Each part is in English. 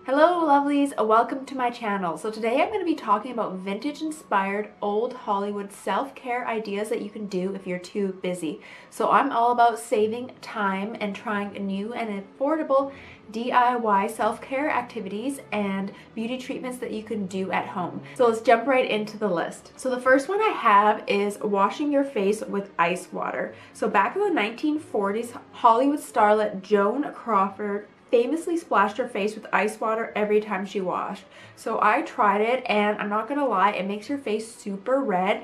Hello lovelies, welcome to my channel. So today I'm going to be talking about vintage inspired old Hollywood self-care ideas that you can do if you're too busy. So I'm all about saving time and trying new and affordable DIY self-care activities and beauty treatments that you can do at home. So let's jump right into the list. So the first one I have is washing your face with ice water. So back in the 1940s, Hollywood starlet Joan Crawford famously splashed her face with ice water every time she washed. So I tried it, and I'm not gonna lie, it makes your face super red,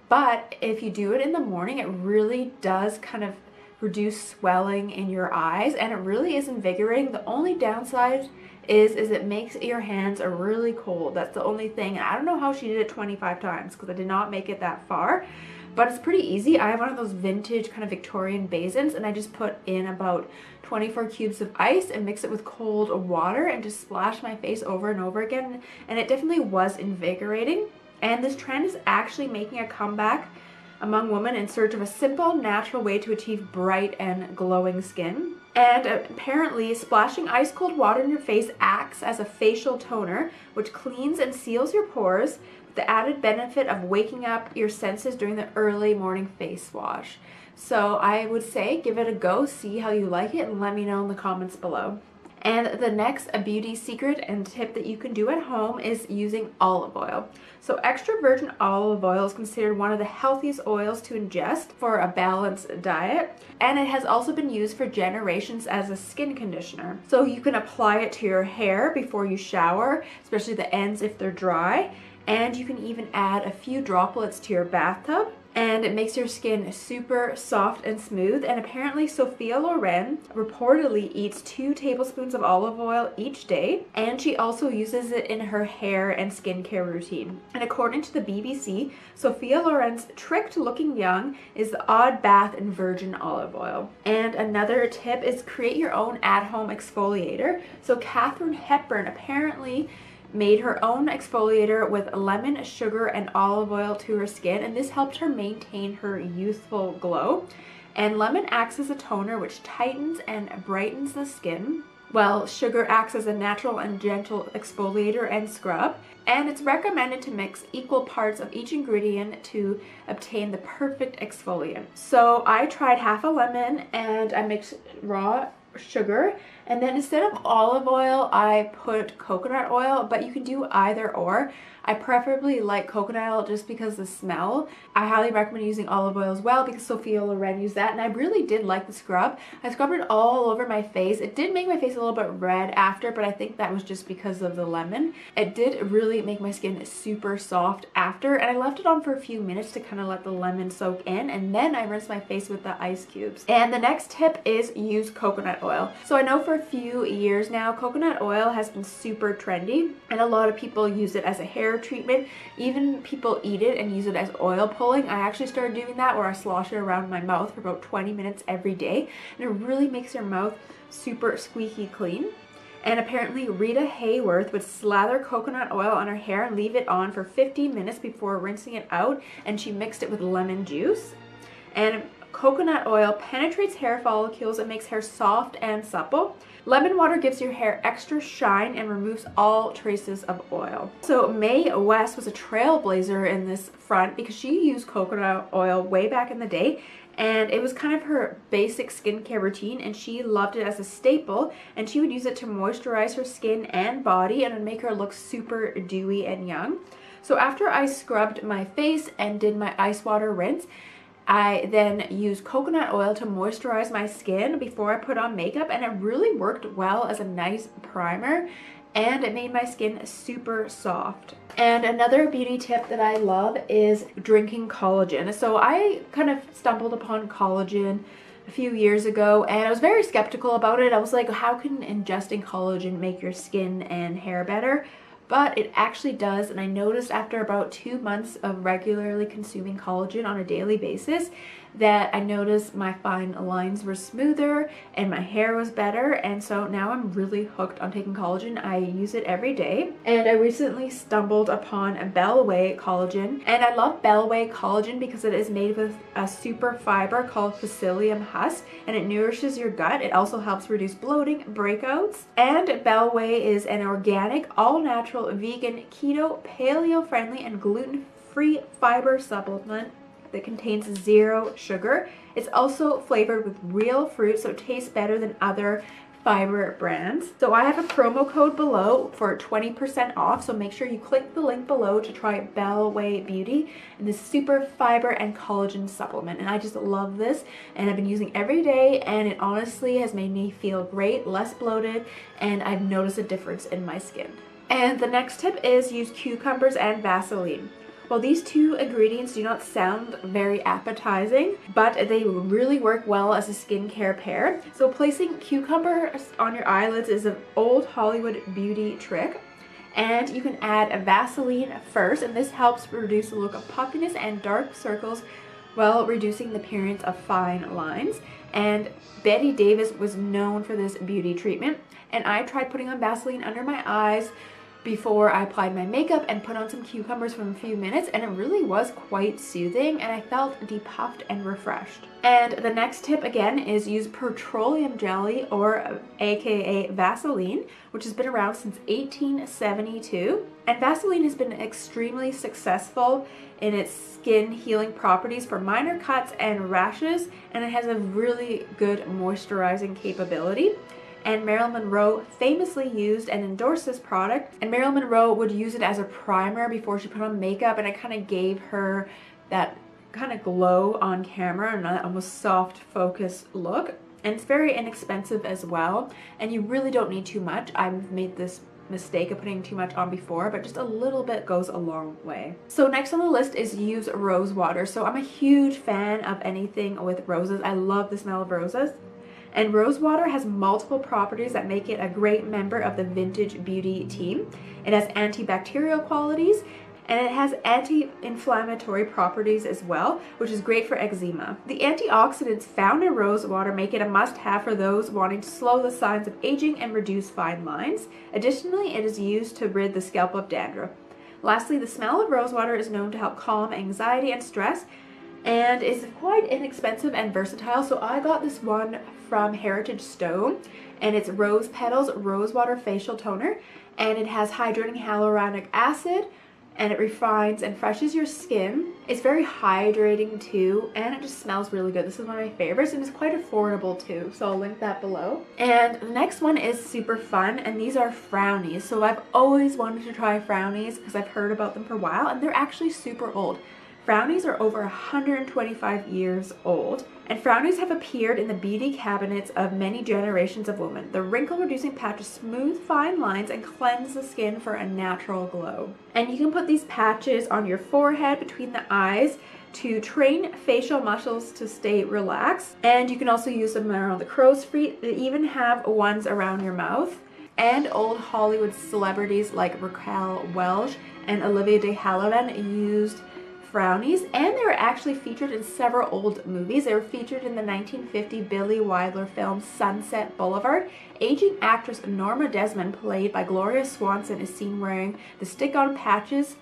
but if you do it in the morning, it really does kind of reduce swelling in your eyes, and it really is invigorating. The only downside is it makes your hands really cold. That's the only thing. I don't know how she did it 25 times because I did not make it that far, but it's pretty easy. I have one of those vintage kind of Victorian basins, and I just put in about 24 cubes of ice and mix it with cold water and just splash my face over and over again, and it definitely was invigorating. And this trend is actually making a comeback among women in search of a simple, natural way to achieve bright and glowing skin. And apparently, splashing ice cold water in your face acts as a facial toner, which cleans and seals your pores, with the added benefit of waking up your senses during the early morning face wash. So I would say give it a go, see how you like it, and let me know in the comments below. And the next beauty secret and tip that you can do at home is using olive oil. So extra virgin olive oil is considered one of the healthiest oils to ingest for a balanced diet, and it has also been used for generations as a skin conditioner. So you can apply it to your hair before you shower, especially the ends if they're dry, and you can even add a few droplets to your bathtub, and it makes your skin super soft and smooth. And apparently Sophia Loren reportedly eats 2 tablespoons of olive oil each day, and she also uses it in her hair and skincare routine. And according to the BBC, Sophia Loren's trick to looking young is the odd bath in virgin olive oil. And another tip is create your own at-home exfoliator. So Katharine Hepburn apparently made her own exfoliator with lemon, sugar, and olive oil to her skin, and this helped her maintain her youthful glow. And lemon acts as a toner which tightens and brightens the skin, while sugar acts as a natural and gentle exfoliator and scrub. And it's recommended to mix equal parts of each ingredient to obtain the perfect exfoliant. So I tried half a lemon and I mixed raw sugar, and then instead of olive oil I put coconut oil, but you can do either or. I preferably like coconut oil just because the smell. I highly recommend using olive oil as well because Sophia Loren used that, and I really did like the scrub. I scrubbed it all over my face. It did make my face a little bit red after, but I think that was just because of the lemon. It did really make my skin super soft after, and I left it on for a few minutes to kind of let the lemon soak in, and then I rinsed my face with the ice cubes. And the next tip is use coconut oil. So I know for a few years now coconut oil has been super trendy, and a lot of people use it as a hair treatment. Even people eat it and use it as oil pulling. I actually started doing that where I slosh it around my mouth for about 20 minutes every day, and it really makes your mouth super squeaky clean. And apparently Rita Hayworth would slather coconut oil on her hair and leave it on for 15 minutes before rinsing it out, and she mixed it with lemon juice. And coconut oil penetrates hair follicles and makes hair soft and supple. Lemon water gives your hair extra shine and removes all traces of oil. So Mae West was a trailblazer in this front because she used coconut oil way back in the day, and it was kind of her basic skincare routine, and she loved it as a staple, and she would use it to moisturize her skin and body and make her look super dewy and young. So after I scrubbed my face and did my ice water rinse, I then used coconut oil to moisturize my skin before I put on makeup, and it really worked well as a nice primer, and it made my skin super soft. And another beauty tip that I love is drinking collagen. So I kind of stumbled upon collagen a few years ago, and I was very skeptical about it. I was like, how can ingesting collagen make your skin and hair better? But it actually does, and I noticed after about 2 months of regularly consuming collagen on a daily basis that I noticed my fine lines were smoother and my hair was better, and so now I'm really hooked on taking collagen. I use it every day, and I recently stumbled upon a Bellway collagen, and I love Bellway collagen because it is made with a super fiber called psyllium husk, and it nourishes your gut. It also helps reduce bloating, breakouts, and Bellway is an organic, all-natural, vegan, keto, paleo-friendly, and gluten-free fiber supplement that contains 0 sugar. It's also flavored with real fruit, so it tastes better than other fiber brands. So I have a promo code below for 20% off, so make sure you click the link below to try Bellway Beauty and this super fiber and collagen supplement. And I just love this, and I've been using every day, and it honestly has made me feel great, less bloated, and I've noticed a difference in my skin. And the next tip is use cucumbers and Vaseline. Well, these two ingredients do not sound very appetizing, but they really work well as a skincare pair. So placing cucumbers on your eyelids is an old Hollywood beauty trick. And you can add a Vaseline first, and this helps reduce the look of puffiness and dark circles while reducing the appearance of fine lines. And Betty Davis was known for this beauty treatment. And I tried putting on Vaseline under my eyes before I applied my makeup and put on some cucumbers for a few minutes, and it really was quite soothing, and I felt depuffed and refreshed. And the next tip again is use petroleum jelly, or aka Vaseline, which has been around since 1872. And Vaseline has been extremely successful in its skin healing properties for minor cuts and rashes, and it has a really good moisturizing capability. And Marilyn Monroe famously used and endorsed this product, and Marilyn Monroe would use it as a primer before she put on makeup, and it kind of gave her that kind of glow on camera and that almost soft focus look. And it's very inexpensive as well, and you really don't need too much. I've made this mistake of putting too much on before, but just a little bit goes a long way. So next on the list is use rose water. So I'm a huge fan of anything with roses. I love the smell of roses. And rose water has multiple properties that make it a great member of the vintage beauty team. It has antibacterial qualities, and it has anti-inflammatory properties as well, which is great for eczema. The antioxidants found in rose water make it a must-have for those wanting to slow the signs of aging and reduce fine lines. Additionally, it is used to rid the scalp of dandruff. Lastly, the smell of rose water is known to help calm anxiety and stress, and is quite inexpensive and versatile. So I got this one from Heritage Stone, and it's Rose Petals Rose Water Facial Toner, and it has hydrating hyaluronic acid, and it refines and freshens your skin. It's very hydrating too, and it just smells really good. This is one of my favorites, and it's quite affordable too, so I'll link that below. And the next one is super fun, and these are frownies. So I've always wanted to try frownies because I've heard about them for a while, and they're actually super old. Frownies are over 125 years old, and frownies have appeared in the beauty cabinets of many generations of women. The wrinkle-reducing patches smooth fine lines and cleanse the skin for a natural glow. And you can put these patches on your forehead, between the eyes, to train facial muscles to stay relaxed. And you can also use them around the crow's feet. They even have ones around your mouth. And old Hollywood celebrities like Raquel Welch and Olivia de Havilland used frownies, and they were actually featured in several old movies. They were featured in the 1950 Billy Wilder film Sunset Boulevard. Aging actress Norma Desmond, played by Gloria Swanson, is seen wearing the stick-on patches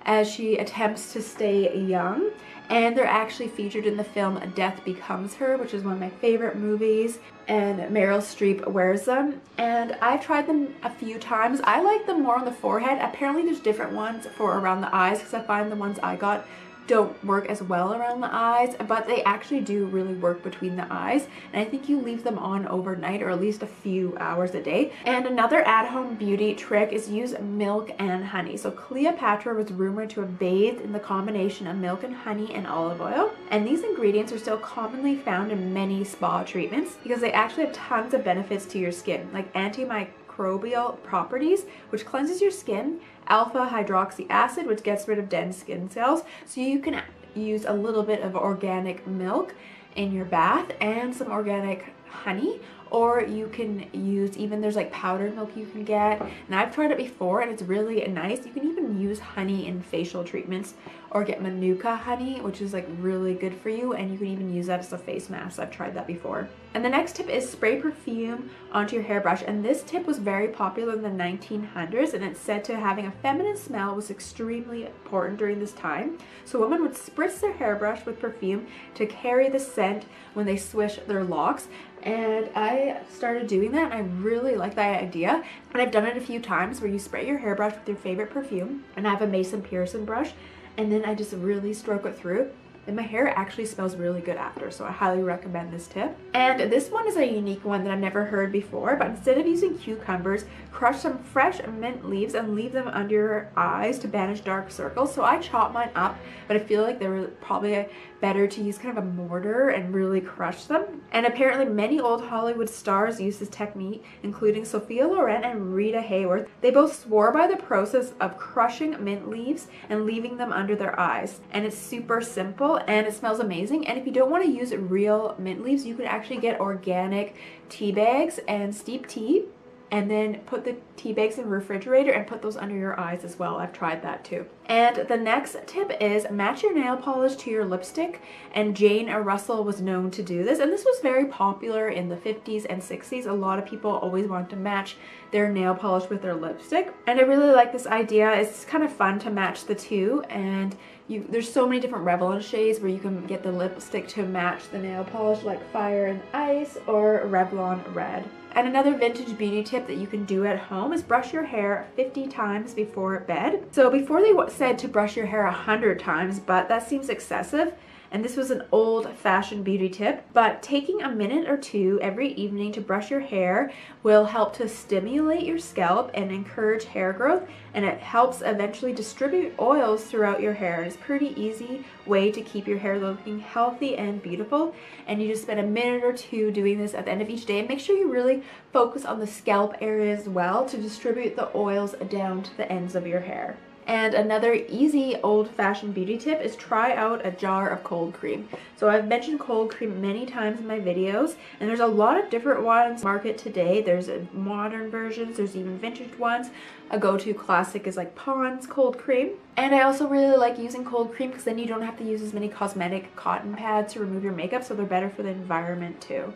as she attempts to stay young. And they're actually featured in the film Death Becomes Her, which is one of my favorite movies, and Meryl Streep wears them. And I've tried them a few times. I like them more on the forehead. Apparently there's different ones for around the eyes, because I find the ones I got don't work as well around the eyes, but they actually do really work between the eyes, and I think you leave them on overnight, or at least a few hours a day. And another at-home beauty trick is use milk and honey. So Cleopatra was rumored to have bathed in the combination of milk and honey and olive oil, and these ingredients are still commonly found in many spa treatments because they actually have tons of benefits to your skin, like antimicrobial properties, which cleanses your skin, alpha hydroxy acid, which gets rid of dead skin cells. So you can use a little bit of organic milk in your bath and some organic honey, or you can use, even there's like powdered milk you can get, and I've tried it before and it's really nice. You can even use honey in facial treatments, or get manuka honey, which is like really good for you, and you can even use that as a face mask. I've tried that before. And the next tip is spray perfume onto your hairbrush, and this tip was very popular in the 1900s, and it's said to having a feminine smell was extremely important during this time. So women would spritz their hairbrush with perfume to carry the scent when they swish their locks. And I started doing that and I really like that idea, and I've done it a few times where you spray your hairbrush with your favorite perfume, and I have a Mason Pearson brush, and then I just really stroke it through, and my hair actually smells really good after, so I highly recommend this tip. And this one is a unique one that I've never heard before, but instead of using cucumbers, crush some fresh mint leaves and leave them under your eyes to banish dark circles. So I chopped mine up, but I feel like they were probably better to use kind of a mortar and really crush them. And apparently many old Hollywood stars use this technique, including Sophia Loren and Rita Hayworth. They both swore by the process of crushing mint leaves and leaving them under their eyes. And it's super simple and it smells amazing. And if you don't want to use real mint leaves, you can actually get organic tea bags and steep tea, and then put the tea bags in the refrigerator and put those under your eyes as well. I've tried that too. And the next tip is match your nail polish to your lipstick, and Jane Russell was known to do this, and this was very popular in the 50s and 60s. A lot of people always want to match their nail polish with their lipstick, and I really like this idea. It's kind of fun to match the two, and there's so many different Revlon shades where you can get the lipstick to match the nail polish, like Fire and Ice or Revlon Red. And another vintage beauty tip that you can do at home is brush your hair 50 times before bed. So before they said to brush your hair 100 times, but that seems excessive. And this was an old-fashioned beauty tip, but taking a minute or two every evening to brush your hair will help to stimulate your scalp and encourage hair growth, and it helps eventually distribute oils throughout your hair. It's a pretty easy way to keep your hair looking healthy and beautiful, and you just spend a minute or two doing this at the end of each day, and make sure you really focus on the scalp area as well to distribute the oils down to the ends of your hair. And another easy old-fashioned beauty tip is try out a jar of cold cream. So I've mentioned cold cream many times in my videos, and there's a lot of different ones market today. There's modern versions, there's even vintage ones. A go-to classic is like Pond's cold cream. And I also really like using cold cream because then you don't have to use as many cosmetic cotton pads to remove your makeup, so they're better for the environment too.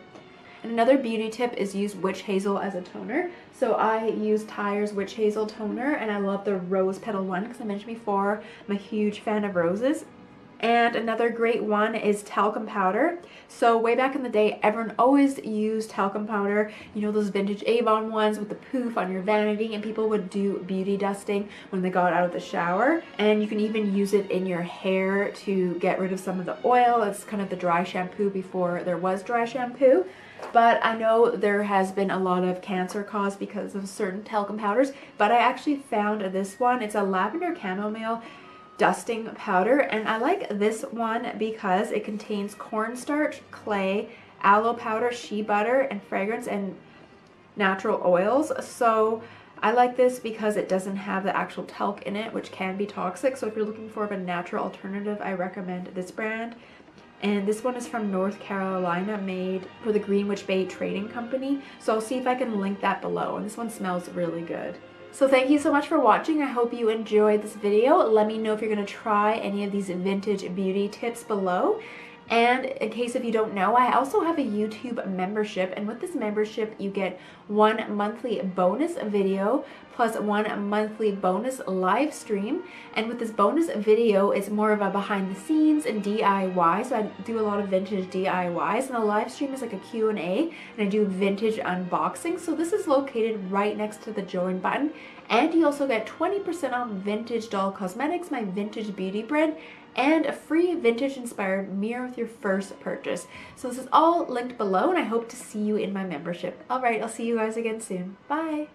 And another beauty tip is use witch hazel as a toner. So I use Tyre's witch hazel toner, and I love the rose petal one because I mentioned before I'm a huge fan of roses. And another great one is talcum powder. So way back in the day, everyone always used talcum powder. You know, those vintage Avon ones with the poof on your vanity, and people would do beauty dusting when they got out of the shower. And you can even use it in your hair to get rid of some of the oil. It's kind of the dry shampoo before there was dry shampoo. But I know there has been a lot of cancer caused because of certain talcum powders, but I actually found this one. It's a lavender chamomile dusting powder, and I like this one because it contains cornstarch, clay, aloe powder, shea butter, and fragrance and natural oils. So I like this because it doesn't have the actual talc in it, which can be toxic. So if you're looking for a natural alternative, I recommend this brand. And this one is from North Carolina, made for the Greenwich Bay Trading Company. So I'll see if I can link that below. And this one smells really good. So thank you so much for watching. I hope you enjoyed this video. Let me know if you're going to try any of these vintage beauty tips below. And in case if you don't know, I also have a YouTube membership, and with this membership you get one monthly bonus video plus one monthly bonus live stream. And with this bonus video, it's more of a behind the scenes and DIY, so I do a lot of vintage DIYs, and the live stream is like a Q&A, and I do vintage unboxing. So this is located right next to the join button, and you also get 20% off Vintage Doll Cosmetics, my vintage beauty brand, and a free vintage inspired mirror with your first purchase. So this is all linked below, and I hope to see you in my membership. Alright, I'll see you guys again soon. Bye!